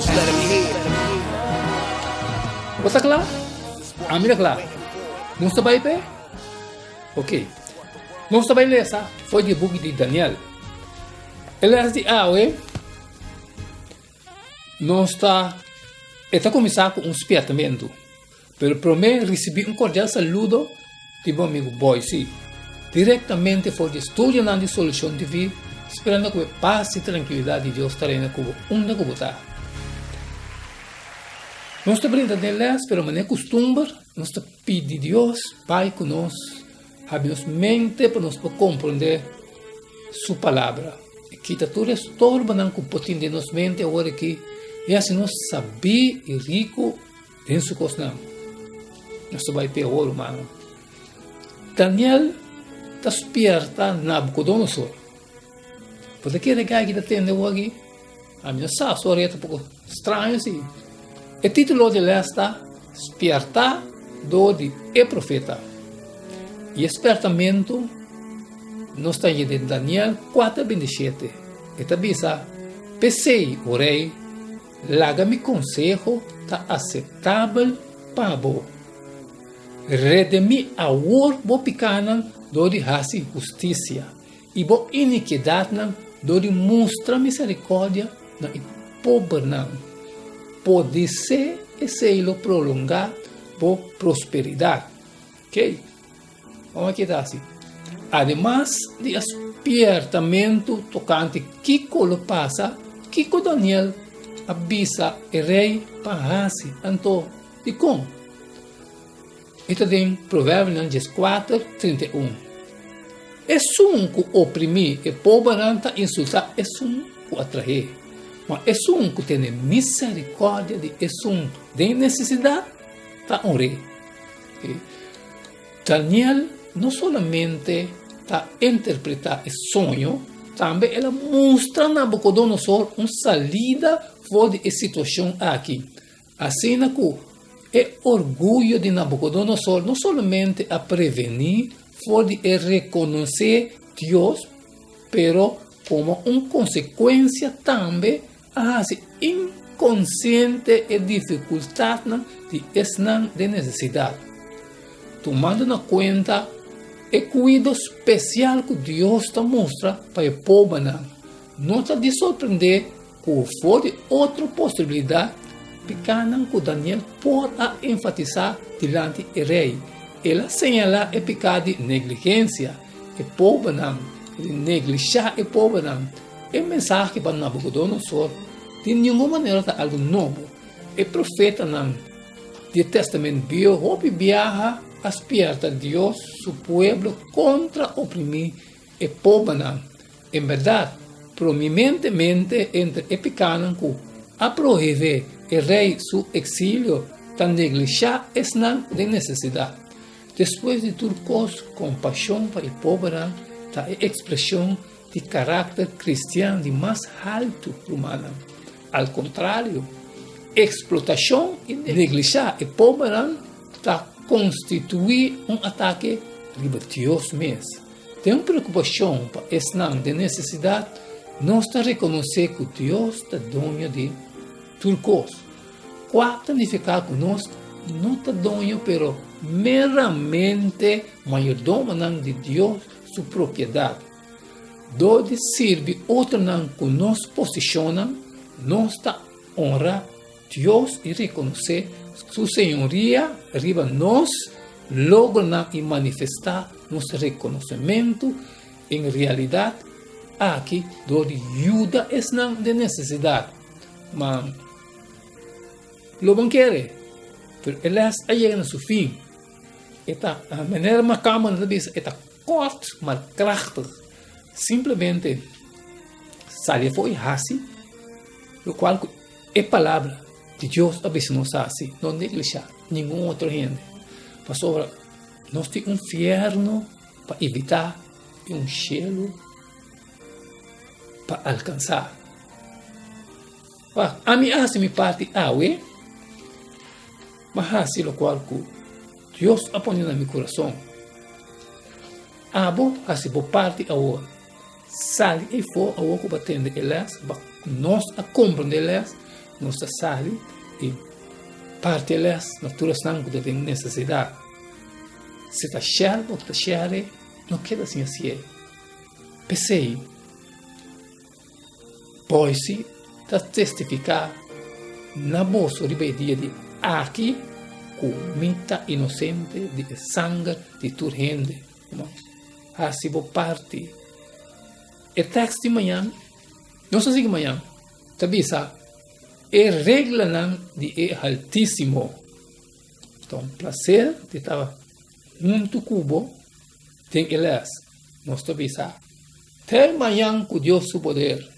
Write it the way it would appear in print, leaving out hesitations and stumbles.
just let him hear. Basta claro? Mira claro. Não está bem, pé? Ok. Não está bem essa. Foi de book de Daniel. Ele é de não está. Está começando com um espietamento. Pero para mim, recebi um cordial saludo de meu amigo Boise. Diretamente foi de estúdio na solução de vida, esperando que a paz e tranquilidade de Deus estarem com onde que está. Não está brincando nelas, pero não é costume, não está pedindo a Deus, Pai conosco, abre-nos mente para nos compreender sua palavra. E quita tudo isso, todo o que pode ter nos mente agora aqui, e assim nós sabemos e rico em sua coisa. Nós vai ter ouro, mano. Daniel está despierta Nabucodonosor. Pode que regar que está tendo aqui? A minha história é um pouco estranha, assim. O título de esta Despertar do de profeta. E espertamento nós está em Daniel 4:27. Esta bisa, pensei, o rei, laga-me conselho, está aceitável para você. Redemi a wor bo pikanan do de hasi justiça e bo iniquidade do de mostra misericórdia na pobre nan. Pode ser e selo prolongar por prosperidade. Ok? Vamos aqui dar assim. Ademais de apertamento tocante Kiko lo passa, Kiko Daniel avisa o rei para hasi anto de como. Então tem Provérbios 4:31. É um que oprimir e pobre insultar, é um que atrair. Mas é um que tem misericórdia, é um de necessidade, está um rei. Daniel não somente está interpretar o sonho, também ela mostra a Nabucodonosor uma saída fora da situação aqui. Assim que é orgulho de Nabucodonosor não somente a prevenir, pode reconhecer Deus, pero como uma consequência também a inconsciente e dificuldade de estar de necessidade. Tomando na conta o cuidado especial que Deus te mostra para o povo, não está de surpreender que for outra possibilidade pequena que Daniel pode enfatizar diante do rei. Ela señala o pecado de negligência, o povo não, negligenciar o povo não. O mensagem para Nabucodonosor, de nenhuma maneira está algo novo. O profeta não, do Testamento Velho, viaja aspirta Deus, seu povo, contra oprimir o povo não. Em verdade, prominentemente entre o pecado que a prohibir o rei seu exílio, tan negligenciar essa de necessidade. Depois de tudo, compaixão para o povo, está a expressão de caráter cristão de mais alto humano. Ao contrário, explotação e negligenciar o povo está constituir ataque contra Deus mesmo. Tem uma preocupação para essa de necessidade, não está reconhecer que Deus está dono de tudo coisa. Quatro significa que nós não está dono, pero meramente mayordomo de Deus, sua propriedade. Donde serve outro não que nos posiciona, nós está honrar Deus e reconhecer sua senhoria, arriba nós, logo não e manifestar nosso reconhecimento em realidade aqui, donde ajuda é não de necessidade. Mas lo banquere, pero elas chegam a seu fim. Esta a maneira mais calma de dizer, esta corte, mas krachtig, simplesmente sale foi assim, o qual é palavra de Deus a vez não assim, não negligenciar nenhum outro gente. Para sobre nós temos um inferno para evitar e um cielo para alcançar. A mim assim me parte mas assim o qual Deus apõe no meu coração. Abo assim por parte agora, sale e for agora que batendo elas, nós a compreender elas, nossa sali e parte elas naturas não que tem necessidade. Se está cheio ou está cheio, não queda assim assim. Pensei, pois se está testificar na bolsa de dia de aqui, com muita inocente de sangue de tua gente, assim vou parte. E texto de manhã, não só assim manhã, também sabe, é regra não de é altíssimo. Então, prazer de estar muito cubo, tem elas, nós também sabe. Até manhã com Deus o poder.